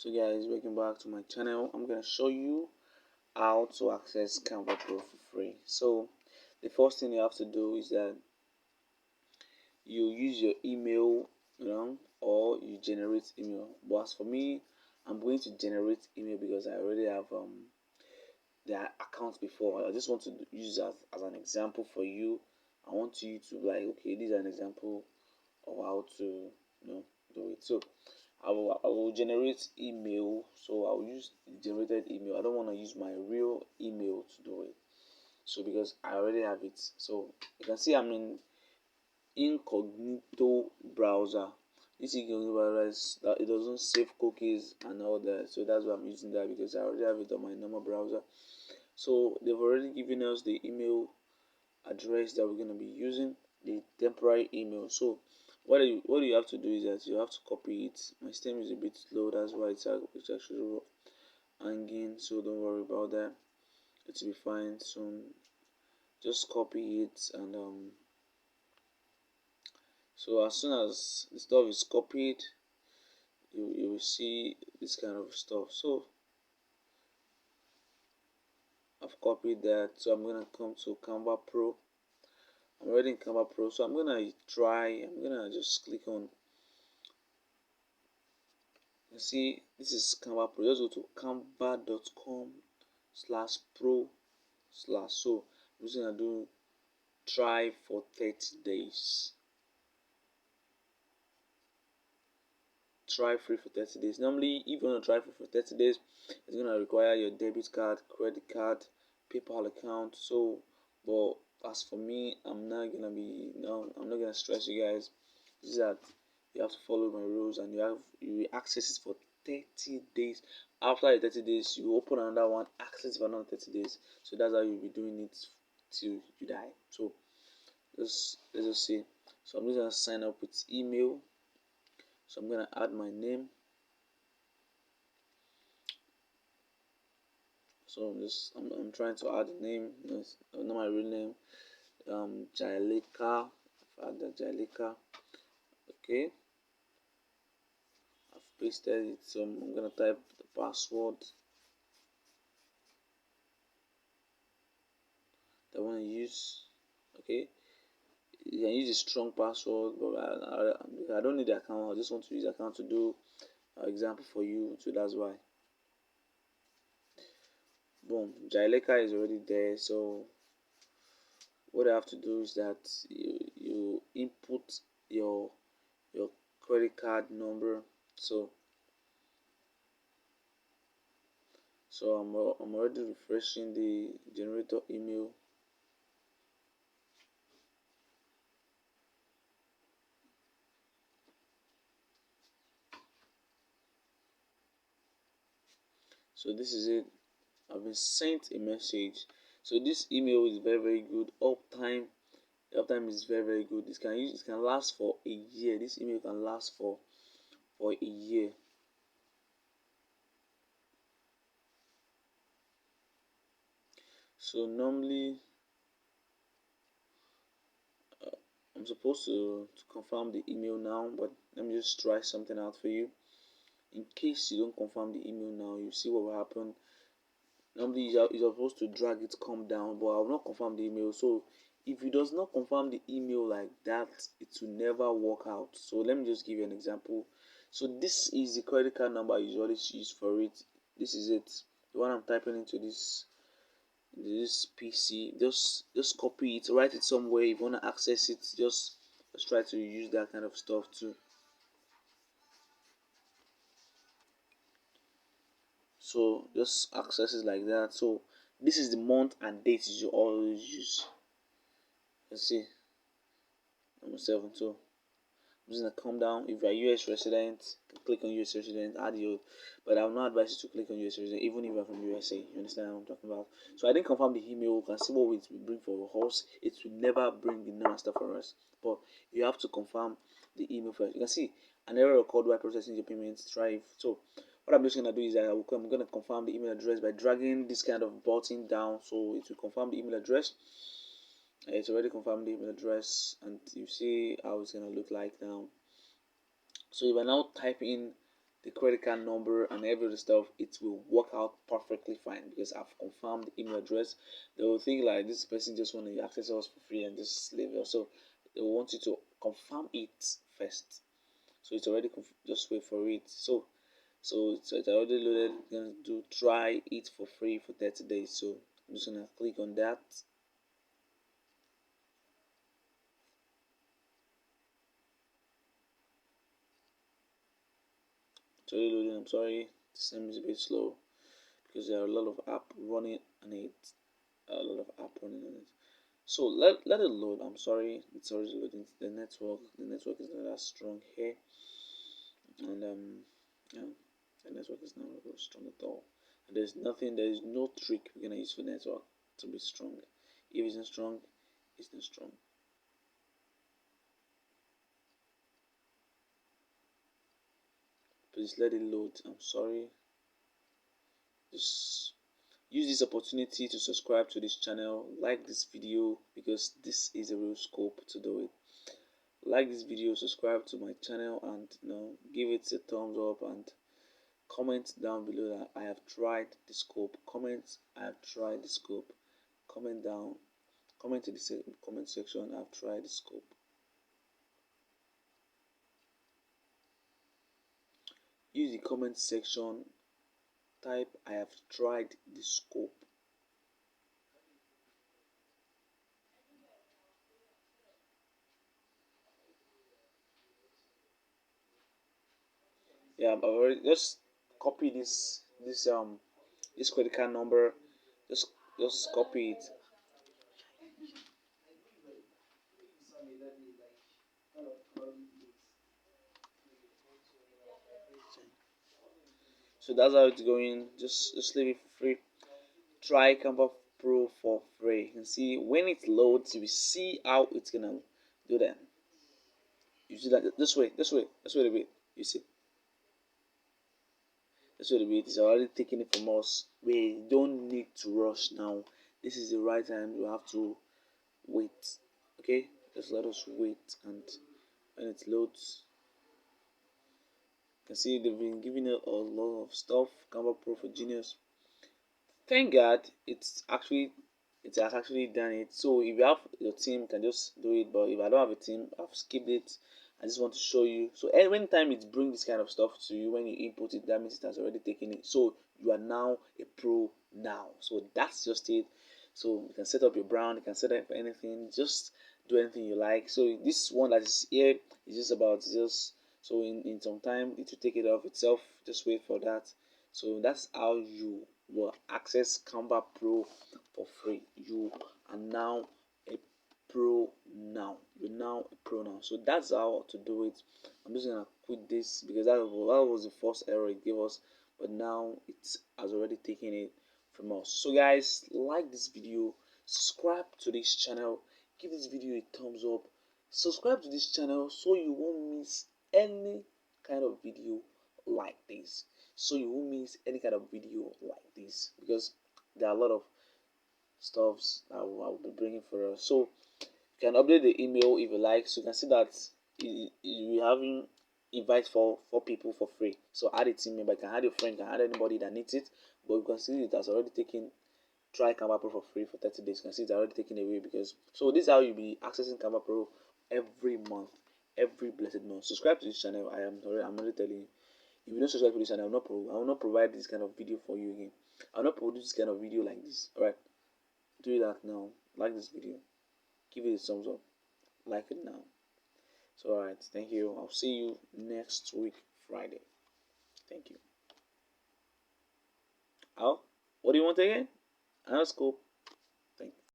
So guys, welcome back to my channel. I'm gonna show you how to access Canva Pro for free. So the first thing you have to do is that you use your email, or you generate email. But as for me, I'm going to generate email because I already have their accounts before. I just want to use that as an example for you. I want you to like, okay, this is an example of how to do it. So I will generate email. So I'll use the generated email. I don't want to use my real email to do it. So because I already have it. So you can see I'm in incognito browser. This incognito browser is that it doesn't save cookies and all that. So that's why I'm using that, because I already have it on my normal browser. So they've already given us the email address that we're going to be using, the temporary email. So what you have to do is that you have to copy it. My stem is a bit slow, that's why it's actually hanging, so don't worry about that. It will be fine soon. Just copy it, and so as soon as the stuff is copied, you will see this kind of stuff. So I've copied that, so I'm gonna come to Canva Pro. I'm already in Canva Pro, so I'm gonna just click on, you see this is Canva Pro. Just go to canva.com/pro/. So I'm just gonna do try for 30 days. Try free for 30 days. Normally, if you want to try free for 30 days, it's gonna require your debit card, credit card, PayPal account. So, but as for me, I'm not gonna stress you guys. This is that you have to follow my rules, and you will access it for 30 days. After the 30 days, you open another one, access for another 30 days. So that's how you'll be doing it till you die. So let's just see. So I'm just gonna sign up with email. So I'm gonna add my name. So I'm trying to add a name. Not my real name. Jaileka. I've added Jaileka. Okay. I've pasted it. So I'm gonna type the password that I want to use. Okay. You can use a strong password, but I don't need the account. I just want to use the account to do an example for you. So that's why. Boom. Jaileka is already there. So what I have to do is that you input your credit card number. So I'm already refreshing the generator email. So this is it. I've been sent a message. So this email is very good. Uptime is very good. It can last for a year. This email can last for a year. So normally I'm supposed to confirm the email now, but let me just try something out for you. In case you don't confirm the email now, you see what will happen. Normally you're supposed to drag it come down, but I will not confirm the email. So if it does not confirm the email like that, it will never work out. So let me just give you an example. So this is the credit card number I usually use for it. This is it, the one I'm typing into this PC. Just copy it, write it somewhere. If you want to access it, just try to use that kind of stuff too. So just access it like that. So this is the month and date you always use. Let's see, number 7. So I'm just gonna come down. If you're a US resident, click on US resident, add your, but I will not advise you to click on US resident, even if you're from USA. You understand what I'm talking about? So I didn't confirm the email. You can see what it will bring for us. It will never bring the number stuff for us, but you have to confirm the email first. You can see an error occurred while processing your payments. Try. So what I'm just gonna do is that I'm gonna confirm the email address by dragging this kind of button down, so it will confirm the email address. It's already confirmed the email address, and you see how it's gonna look like now. So if I now type in the credit card number and every other stuff, it will work out perfectly fine because I've confirmed the email address. They will think like this person just want to access us for free and just leave it. So they will want you to confirm it first. So it's already just wait for it. So it's already loaded. We're gonna do try it for free for 30 days. So I'm just gonna click on that. It's already loading. I'm sorry, the system is a bit slow because there are a lot of app running on it. A lot of app running on it. So let it load. I'm sorry, it's already loading. The network is not that strong here, and yeah, the network is not very strong at all. And there is no trick we're gonna use for network to be strong. If it's not strong, it's not strong. Please let it load. I'm sorry. Just use this opportunity to subscribe to this channel, like this video because this is a real scope to do it. Like this video, subscribe to my channel, and give it a thumbs up, and comment down below that I have tried the scope. Comment I have tried the scope. Comment down. Comment in the comment section I have tried the scope. Use the comment section. Type I have tried the scope. Yeah, I've already just copy this credit card number. Just just copy it. So that's how it's going. Just leave it for free. Try Canva Pro for free. You can see when it loads, you will see how it's gonna do that. You see that this way a bit. You see, this way a bit. It's already taking it from us. We don't need to rush now. This is the right time. You have to wait. Okay, just let us wait, and when it loads, you can see they've been giving it a lot of stuff. Canva Pro for Genius. Thank God it has actually done it. So if you have your team, you can just do it. But if I don't have a team, I've skipped it. I just want to show you. So every time it brings this kind of stuff to you, when you input it, that means it has already taken it. So you are now a pro now. So that's just it. So you can set up your brand, you can set up anything, just do anything you like. So this one that is here is just about just so in some time it will take it off itself. Just wait for that. So that's how you will access Canva Pro for free. You are now a pro now. You're now a pro now. So that's how to do it. I'm just gonna quit this because that was the first error it gave us, but now it has already taken it from us. So guys, like this video, subscribe to this channel, give this video a thumbs up, subscribe to this channel so you won't miss any kind of video like this. So you won't miss any kind of video like this because there are a lot of stuffs I will be bringing for us. So you can update the email if you like. So you can see that you having invite for 4 people for free. So add a team member, you can add your friend, you can add anybody that needs it. But you can see it has already taken try Canva Pro for free for 30 days. You can see it's already taken away because so this is how you'll be accessing Canva Pro every month, every blessed month. Subscribe to this channel. I'm already telling you. If you don't subscribe to this channel, I will not provide this kind of video for you again. I will not produce this kind of video like this. Alright. Do that now. Like this video. Give it a thumbs up. Like it now. So alright, thank you. I'll see you next week, Friday. Thank you. What do you want again? Another scope. Thank you.